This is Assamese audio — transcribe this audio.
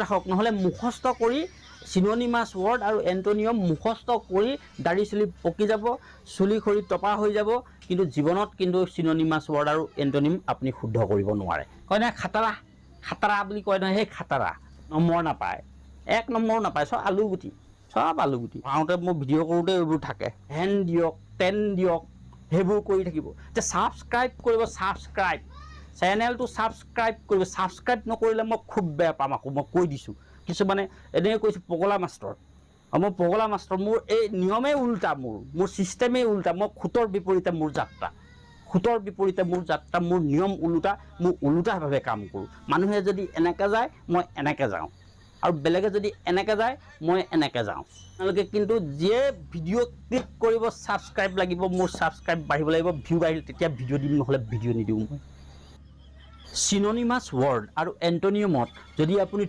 ৰাখক, নহ'লে মুখস্থ কৰি চিননিমাছ ৱৰ্ড আৰু এণ্টনিয়ম মুখস্থ কৰি দাড়ি চুলি পকি যাব, চুলি খৰি টপা হৈ যাব, কিন্তু জীৱনত কিন্তু চিননিমাছ ৱৰ্ড আৰু এণ্টনিম আপুনি শুদ্ধ কৰিব নোৱাৰে। কয় নহয় খাটাৰা, খাটাৰা বুলি কয় নহয়, সেই খাটাৰা নম্বৰ নাপায়, 1 নম্বৰো নাপায়, চব আলুগুটি, চব আলুগুটি। আহোঁতে মোৰ ভিডিঅ' কৰোঁতে এইবোৰ থাকে, হেন দিয়ক, টেন দিয়ক, সেইবোৰ কৰি থাকিব। এতিয়া ছাবস্ক্ৰাইব কৰিব, ছাবস্ক্ৰাইব চেনেলটো ছাবস্ক্ৰাইব কৰিব। ছাবস্ক্ৰাইব নকৰিলে মই খুব বেয়া পাম, আকৌ মই কৈ দিছোঁ। কিছুমানে এনেকৈ কৈছোঁ পগলা মাষ্টৰ, মই পগলা মাষ্টৰ, মোৰ এই নিয়মেই উল্টা, মোৰ ছিষ্টেমেই উল্টা, মই খুঁটৰ বিপৰীতে মোৰ যাত্ৰা, খুঁটৰ বিপৰীতে মোৰ যাত্ৰা, মোৰ নিয়ম ওলোটা, মোৰ ওলোটাভাৱে কাম কৰোঁ। মানুহে যদি এনেকৈ যায় মই এনেকৈ যাওঁ, আৰু বেলেগে যদি এনেকৈ যায় মই এনেকৈ যাওঁ। আপোনালোকে কিন্তু যিয়ে ভিডিঅ' ক্লিক কৰিব ছাবস্ক্ৰাইব লাগিব, মোৰ ছাবস্ক্ৰাইব বাঢ়িব লাগিব, ভিউ বাঢ়িলে তেতিয়া ভিডিঅ' দিম, নহ'লে ভিডিঅ' নিদিওঁ মই। চিননিমাছ ৱৰ্ড আৰু এণ্টনিয়মত যদি আপুনি